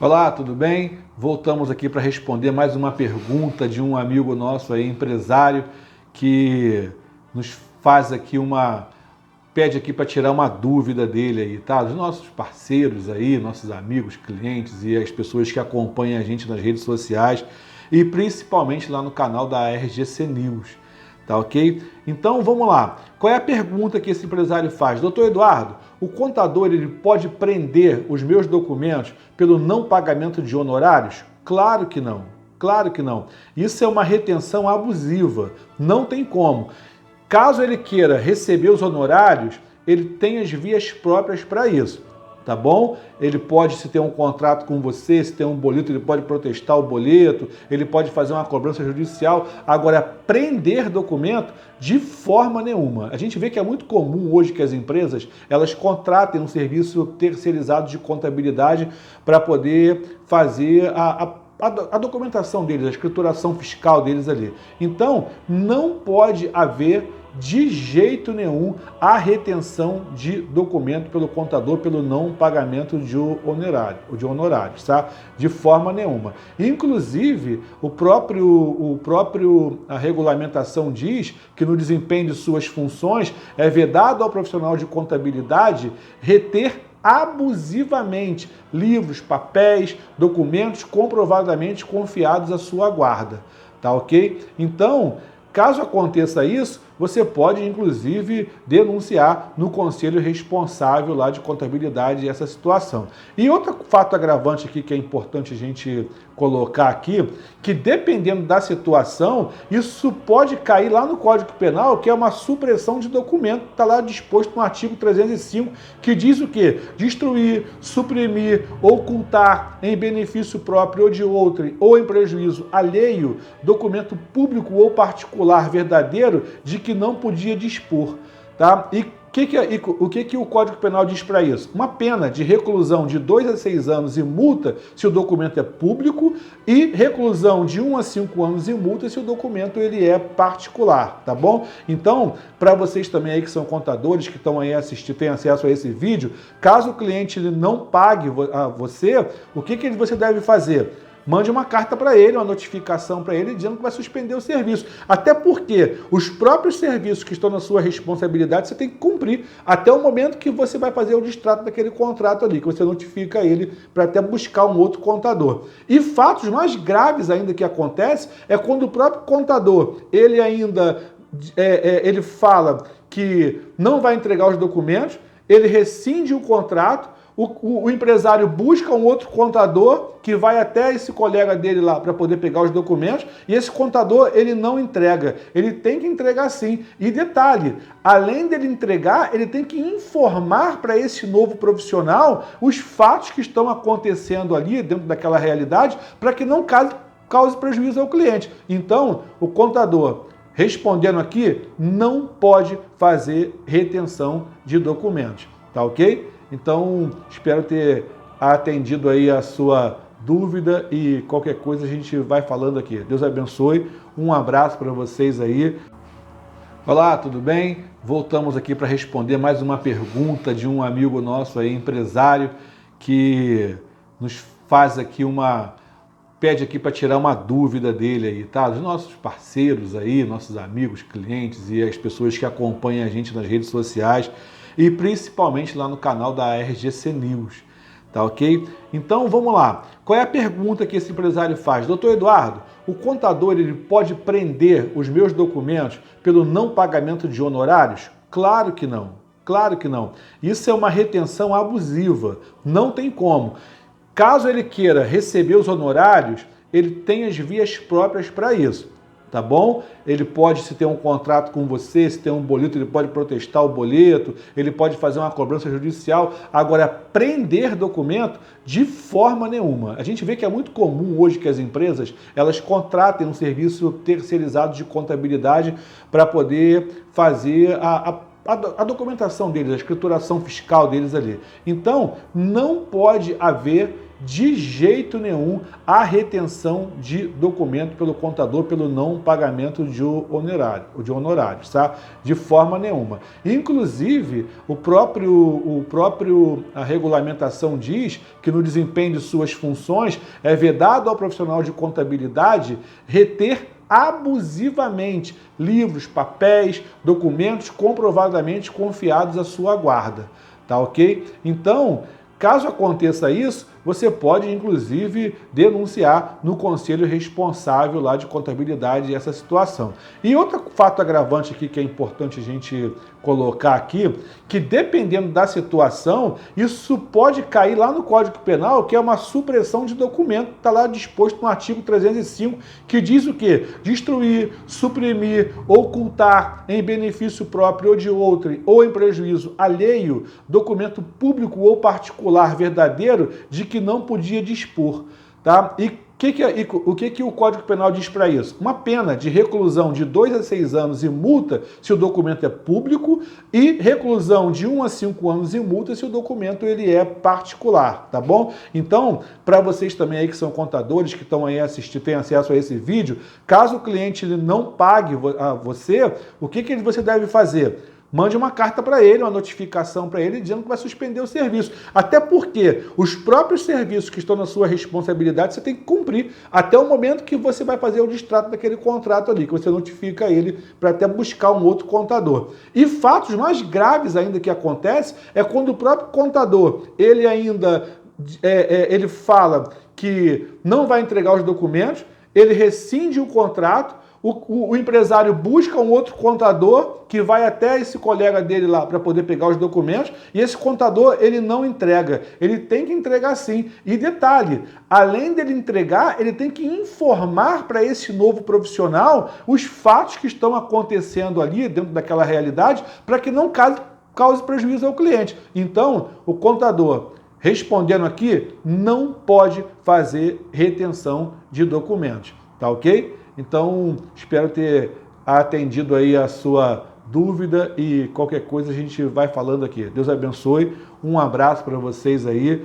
Olá, tudo bem? Voltamos aqui para responder mais uma pergunta de um amigo nosso aí, empresário, que nos faz aqui pede aqui para tirar uma dúvida dele aí, tá? Dos nossos parceiros aí, nossos amigos, clientes e as pessoas que acompanham a gente nas redes sociais e principalmente lá no canal da RGC News. Tá ok? Então vamos lá. Qual é a pergunta que esse empresário faz? Doutor Eduardo, o contador ele pode prender os meus documentos pelo não pagamento de honorários? Claro que não. Claro que não. Isso é uma retenção abusiva. Não tem como. Caso ele queira receber os honorários, ele tem as vias próprias para isso. Tá bom? Ele pode, se tem um contrato com você, se tem um boleto, ele pode protestar o boleto, ele pode fazer uma cobrança judicial. Agora, prender documento, de forma nenhuma. A gente vê que é muito comum hoje que as empresas, elas contratem um serviço terceirizado de contabilidade para poder fazer a documentação deles, a escrituração fiscal deles ali. Então, não pode haver de jeito nenhum a retenção de documento pelo contador pelo não pagamento de honorários, tá? De forma nenhuma. Inclusive, a regulamentação diz que no desempenho de suas funções é vedado ao profissional de contabilidade reter abusivamente livros, papéis, documentos comprovadamente confiados à sua guarda, tá ok? Então, caso aconteça isso, você pode, inclusive, denunciar no conselho responsável lá de contabilidade essa situação. E outro fato agravante aqui que é importante a gente colocar aqui, que dependendo da situação, isso pode cair lá no Código Penal, que é uma supressão de documento, está lá disposto no artigo 305, que diz o quê? Destruir, suprimir, ocultar em benefício próprio ou de outro, ou em prejuízo alheio, documento público ou particular verdadeiro de que não podia dispor, tá? E o que o Código Penal diz para isso? Uma pena de reclusão de 2 a 6 anos e multa se o documento é público e reclusão de 1 a 5 anos e multa se o documento ele é particular, tá bom? Então, para vocês também aí que são contadores, que estão aí têm acesso a esse vídeo, caso o cliente ele não pague a você, o que você deve fazer? Mande uma carta para ele, uma notificação para ele, dizendo que vai suspender o serviço. Até porque os próprios serviços que estão na sua responsabilidade, você tem que cumprir até o momento que você vai fazer o distrato daquele contrato ali, que você notifica ele para até buscar um outro contador. E fatos mais graves ainda que acontecem é quando o próprio contador, ele ainda ele fala que não vai entregar os documentos, ele rescinde o contrato, o empresário busca um outro contador que vai até esse colega dele lá para poder pegar os documentos e esse contador ele não entrega. Ele tem que entregar sim. E detalhe, além dele entregar, ele tem que informar para esse novo profissional os fatos que estão acontecendo ali dentro daquela realidade para que não cause prejuízo ao cliente. Então, o contador, respondendo aqui, não pode fazer retenção de documentos. Tá ok? Então, espero ter atendido aí a sua dúvida e qualquer coisa a gente vai falando aqui. Deus abençoe, um abraço para vocês aí. Olá, tudo bem? Voltamos aqui para responder mais uma pergunta de um amigo nosso aí, empresário, que nos faz aqui pede aqui para tirar uma dúvida dele aí, tá? Dos nossos parceiros aí, nossos amigos, clientes e as pessoas que acompanham a gente nas redes sociais e principalmente lá no canal da RGC News, tá ok? Então vamos lá. Qual é a pergunta que esse empresário faz? Doutor Eduardo, o contador ele pode prender os meus documentos pelo não pagamento de honorários? Claro que não. Claro que não. Isso é uma retenção abusiva. Não tem como. Caso ele queira receber os honorários, ele tem as vias próprias para isso. Tá bom? Ele pode, se tem um contrato com você, se tem um boleto, ele pode protestar o boleto, ele pode fazer uma cobrança judicial. Agora, prender documento, de forma nenhuma. A gente vê que é muito comum hoje que as empresas, elas contratem um serviço terceirizado de contabilidade para poder fazer a documentação deles, a escrituração fiscal deles ali. Então, não pode haver de jeito nenhum a retenção de documento pelo contador pelo não pagamento de honorários, tá? De forma nenhuma. Inclusive, a regulamentação diz que no desempenho de suas funções é vedado ao profissional de contabilidade reter abusivamente livros, papéis, documentos comprovadamente confiados à sua guarda, tá ok? Então, caso aconteça isso, você pode, inclusive, denunciar no conselho responsável lá de contabilidade essa situação. E outro fato agravante aqui que é importante a gente colocar aqui, que dependendo da situação, isso pode cair lá no Código Penal, que é uma supressão de documento, está lá disposto no artigo 305, que diz o quê? Destruir, suprimir, ocultar em benefício próprio ou de outro, ou em prejuízo alheio, documento público ou particular verdadeiro de que não podia dispor, tá? E o que o Código Penal diz para isso? Uma pena de reclusão de 2 a 6 anos e multa se o documento é público e reclusão de 1 a 5 anos e multa se o documento ele é particular, tá bom? Então, para vocês também aí que são contadores, que estão aí assistindo, têm acesso a esse vídeo, caso o cliente ele não pague a você, o que você deve fazer? Mande uma carta para ele, uma notificação para ele, dizendo que vai suspender o serviço. Até porque os próprios serviços que estão na sua responsabilidade, você tem que cumprir até o momento que você vai fazer o distrato daquele contrato ali, que você notifica ele para até buscar um outro contador. E fatos mais graves ainda que acontecem é quando o próprio contador, ele ainda ele fala que não vai entregar os documentos, ele rescinde o contrato, o empresário busca um outro contador que vai até esse colega dele lá para poder pegar os documentos e esse contador ele não entrega. Ele tem que entregar sim. E detalhe, além dele entregar, ele tem que informar para esse novo profissional os fatos que estão acontecendo ali dentro daquela realidade para que não cause prejuízo ao cliente. Então, o contador, respondendo aqui, não pode fazer retenção de documentos, tá ok? Então, espero ter atendido aí a sua dúvida e qualquer coisa a gente vai falando aqui. Deus abençoe, um abraço para vocês aí.